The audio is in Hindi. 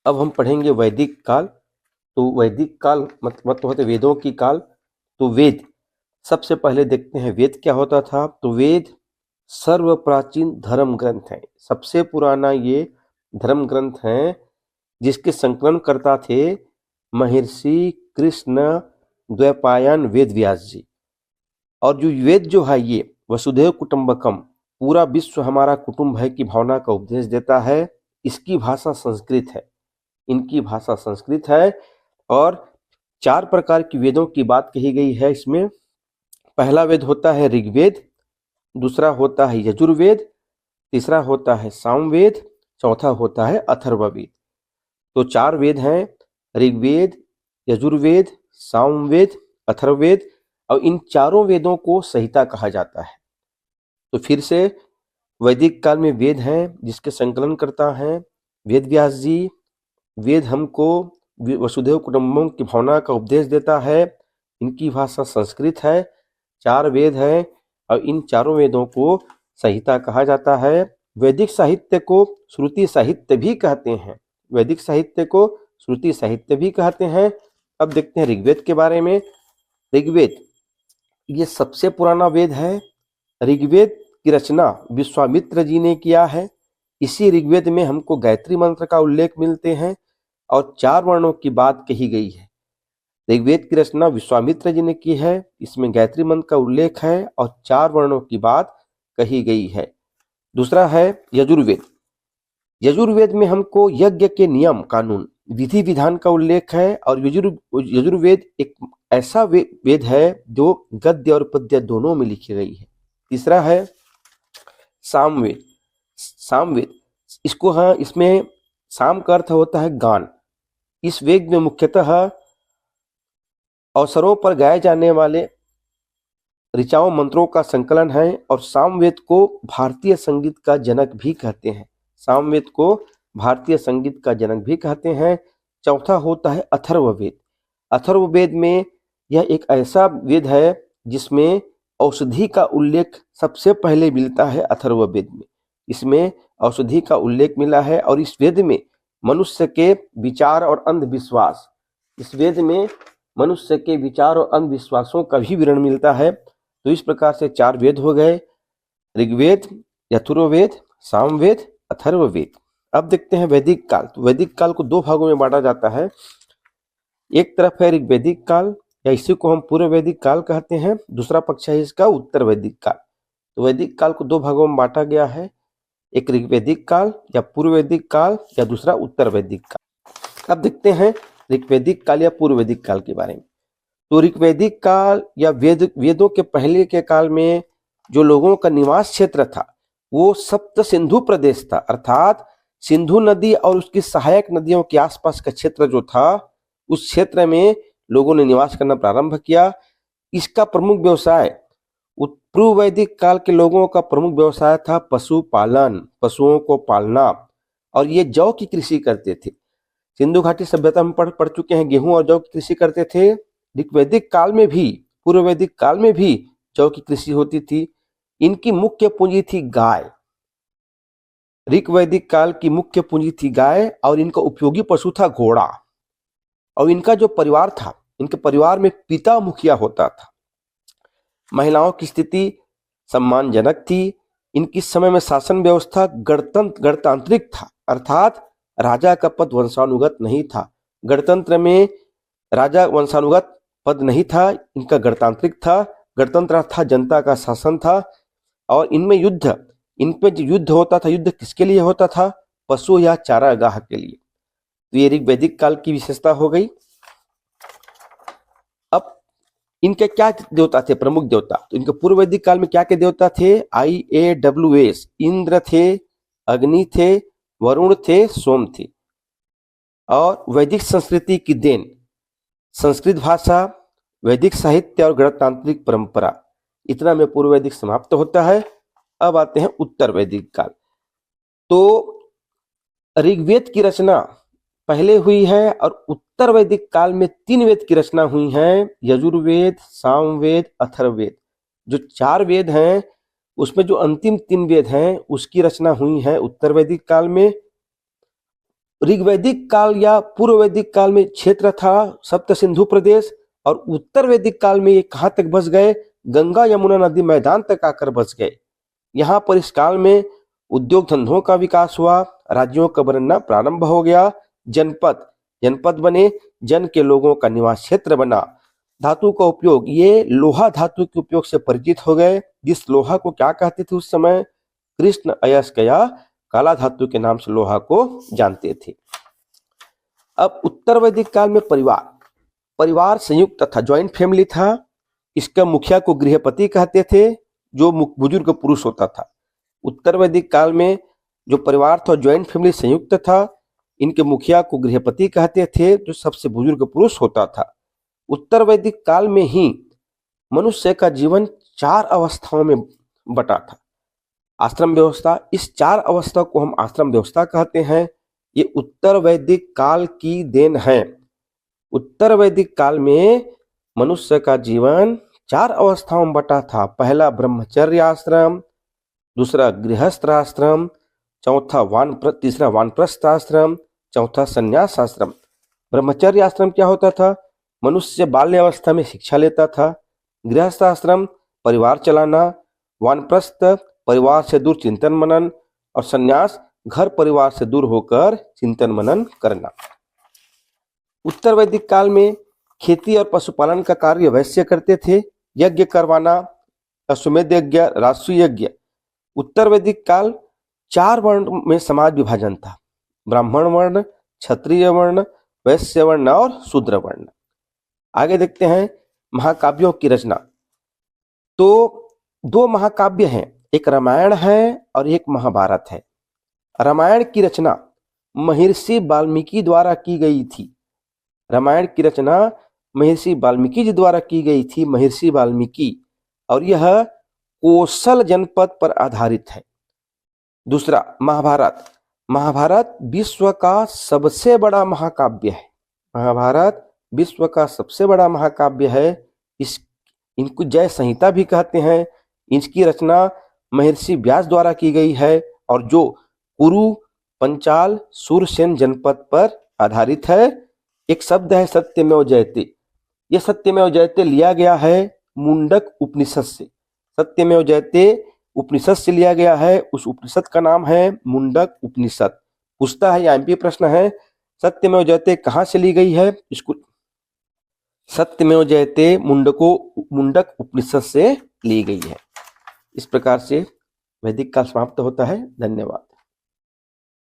अब हम पढ़ेंगे वैदिक काल। तो वैदिक काल मतलब होते वेदों की काल। तो वेद सबसे पहले देखते हैं वेद क्या होता था। तो वेद सर्व प्राचीन धर्म ग्रंथ है, सबसे पुराना ये धर्म ग्रंथ है जिसके संकलनकर्ता थे महर्षि कृष्ण द्वैपायन वेद व्यास जी। और जो वेद जो है ये वसुधैव कुटुंबकम, पूरा विश्व हमारा कुटुंब है की भावना का उपदेश देता है। इसकी भाषा संस्कृत है, इनकी भाषा संस्कृत है। और 4 प्रकार की वेदों की बात कही गई है इसमें। पहला वेद होता है ऋग्वेद, दूसरा होता है यजुर्वेद, तीसरा होता है सामवेद, चौथा होता है अथर्ववेद। तो 4 वेद हैं, ऋग्वेद, यजुर्वेद, सामवेद, अथर्ववेद। और इन चारों वेदों को संहिता कहा जाता है। तो फिर से वैदिक काल में वेद हैं जिसके संकलनकर्ता हैं वेद व्यास जी। वेद हमको वसुधैव कुटुंबकम की भावना का उपदेश देता है। इनकी भाषा संस्कृत है। 4 वेद हैं और इन चारों वेदों को संहिता कहा जाता है। वैदिक साहित्य को श्रुति साहित्य भी कहते हैं, वैदिक साहित्य को श्रुति साहित्य भी कहते हैं। अब देखते हैं ऋग्वेद के बारे में। ऋग्वेद ये सबसे पुराना वेद है। ऋग्वेद की रचना विश्वामित्र जी ने किया है। इसी ऋग्वेद में हमको गायत्री मंत्र का उल्लेख मिलते हैं और 4 वर्णों की बात कही गई है। ऋग्वेद की रचना विश्वामित्र जी ने की है, इसमें गायत्री मंत्र का उल्लेख है और 4 वर्णों की बात कही गई है। दूसरा है यजुर्वेद। यजुर्वेद में हमको यज्ञ के नियम कानून विधि विधान का उल्लेख है। और यजुर्वेद एक ऐसा वेद है जो गद्य और पद्य दोनों में लिखी गई है। तीसरा है सामवेद। सामवेद इसको इसमें साम का अर्थ होता है गान। इस वेद में मुख्यतः अवसरों पर गाए जाने वाले ऋचाओं मंत्रों का संकलन है। और सामवेद को भारतीय संगीत का जनक भी कहते हैं। सामवेद को भारतीय संगीत का जनक भी कहते हैं। चौथा होता है अथर्ववेद। अथर्ववेद में यह एक ऐसा वेद है जिसमें औषधि का उल्लेख सबसे पहले मिलता है। अथर्ववेद में इसमें औषधि का उल्लेख मिला है। और इस वेद में मनुष्य के विचार और अंधविश्वास, इस वेद में मनुष्य के विचार और अंधविश्वासों का भी विवरण मिलता है। तो इस प्रकार से 4 वेद हो गए, ऋग्वेद, यजुर्वेद, सामवेद, अथर्ववेद। अब देखते हैं वैदिक काल। तो वैदिक काल को 2 भागों में बांटा जाता है। एक तरफ है ऋग्वैदिक काल या इसी को हम पूर्व वैदिक काल कहते हैं, दूसरा पक्ष है इसका उत्तर वैदिक काल। तो वैदिक काल को 2 भागों में बांटा गया है, एक ऋग्वैदिक काल या पूर्व वैदिक काल या दूसरा उत्तर वैदिक काल। अब देखते हैं ऋग्वैदिक काल या पूर्व वैदिक काल के बारे में। तो ऋग्वैदिक काल या वेदों के पहले के काल में जो लोगों का निवास क्षेत्र था वो सप्त सिंधु प्रदेश था, अर्थात सिंधु नदी और उसकी सहायक नदियों के आसपास का क्षेत्र जो था उस क्षेत्र में लोगों ने निवास करना प्रारंभ किया। इसका प्रमुख व्यवसाय पूर्व वैदिक काल के लोगों का प्रमुख व्यवसाय था पशुपालन, पशुओं को पालना। और ये जौ की कृषि करते थे। सिंधु घाटी सभ्यता में पढ़ चुके हैं, गेहूं और जौ की कृषि करते थे। ऋग्वैदिक काल में भी, पूर्व वैदिक काल में भी जौ की कृषि होती थी। इनकी मुख्य पूंजी थी गाय। ऋग्वैदिक काल की मुख्य पूंजी थी गाय और इनका उपयोगी पशु था घोड़ा। और इनका जो परिवार था, इनके परिवार में पिता मुखिया होता था। महिलाओं की स्थिति सम्मानजनक थी। इनकी समय में शासन व्यवस्था गणतांत्रिक था, अर्थात राजा का पद वंशानुगत नहीं था। गणतंत्र में राजा वंशानुगत पद नहीं था, इनका गणतांत्रिक था। गणतंत्र था, जनता का शासन था। और इनमें इन पे जो युद्ध होता था, युद्ध किसके लिए होता था? पशु या चारागाह के लिए। तो ये ऋग्वैदिक काल की विशेषता हो गई। अब इनके क्या देवता थे, प्रमुख देवता? तो इनके पूर्व वैदिक काल में क्या के देवता थे? IAWS, इंद्र थे, अग्नि थे, वरुण थे, सोम थे। और वैदिक संस्कृति की देन संस्कृत भाषा, वैदिक साहित्य और गणतांत्रिक परंपरा। इतना में पूर्व वैदिक समाप्त होता है। अब आते हैं उत्तर वैदिक काल। तो ऋग्वेद की रचना पहले हुई है और उत्तर वैदिक काल में 3 वेद की रचना हुई है, यजुर्वेद, सामवेद, अथर्ववेद। जो 4 वेद हैं उसमें जो अंतिम 3 वेद हैं उसकी रचना हुई है उत्तर वैदिक काल में। ऋग्वैदिक काल या पूर्व वैदिक काल में क्षेत्र था सप्त सिंधु प्रदेश, और उत्तर वैदिक काल में ये कहाँ तक बस गए, गंगा यमुना नदी मैदान तक आकर बस गए। यहाँ पर इस काल में उद्योग धंधों का विकास हुआ, राज्यों का बनना प्रारंभ हो गया, जनपद बने, जन के लोगों का निवास क्षेत्र बना। धातु का उपयोग, ये लोहा धातु के उपयोग से परिचित हो गए, जिस लोहा को क्या कहते थे उस समय, कृष्ण अयस्क या काला धातु के नाम से लोहा को जानते थे। अब उत्तर वैदिक काल में परिवार संयुक्त था, ज्वाइंट फैमिली था। इसका मुखिया को गृहपति कहते थे, जो बुजुर्ग पुरुष होता था। उत्तर वैदिक काल में जो परिवार था ज्वाइंट फैमिली संयुक्त था, इनके मुखिया को गृहपति कहते थे, जो सबसे बुजुर्ग पुरुष होता था। उत्तर वैदिक काल में ही मनुष्य का जीवन 4 अवस्थाओं में बटा था। आश्रम व्यवस्था, इस 4 अवस्था को हम आश्रम व्यवस्था कहते हैं। ये उत्तर वैदिक काल की देन है। उत्तर वैदिक काल में मनुष्य का जीवन 4 अवस्थाओं में बटा था। पहला ब्रह्मचर्य आश्रम, दूसरा गृहस्थ आश्रम, तीसरा वानप्रस्थ आश्रम, चौथा संन्यास आश्रम। ब्रह्मचर्य आश्रम क्या होता था, मनुष्य बाल्य अवस्था में शिक्षा लेता था। गृहस्थ आश्रम परिवार चलाना, वानप्रस्थ परिवार से दूर चिंतन मनन, और संन्यास घर परिवार से दूर होकर चिंतन मनन करना। उत्तर वैदिक काल में खेती और पशुपालन का कार्य वैश्य करते थे। यज्ञ करवाना, अश्वमेध यज्ञ, राजसूय यज्ञ। उत्तर वैदिक काल 4 वर्ण में समाज विभाजन था, ब्राह्मण वर्ण, क्षत्रिय वर्ण, वैश्य वर्ण और शूद्र वर्ण। आगे देखते हैं महाकाव्यों की रचना। तो 2 महाकाव्य हैं, एक रामायण है और एक महाभारत है। रामायण की रचना महर्षि वाल्मीकि द्वारा की गई थी। रामायण की रचना महर्षि वाल्मीकि जी द्वारा की गई थी, महर्षि वाल्मीकि, और यह कोसल जनपद पर आधारित है। दूसरा महाभारत विश्व का सबसे बड़ा महाकाव्य है। महाभारत विश्व का सबसे बड़ा महाकाव्य है। इनको जय संहिता भी कहते हैं। इसकी रचना महर्षि व्यास द्वारा की गई है, और जो कुरु, पंचाल, सूरसेन जनपद पर आधारित है। एक शब्द है सत्यमेव जयते। यह सत्यमेव जयते लिया गया है मुंडक उपनिषद से। सत्यमेव जयते उपनिषद से लिया गया है। उस उपनिषद का नाम है मुंडक उपनिषद। पूछता है, एमपी प्रश्न है, सत्यमेव जयते कहाँ से ली गई है? इसको सत्यमेव जयते मुंडक उपनिषद से ली गई है। इस प्रकार से वैदिक काल समाप्त होता है। धन्यवाद।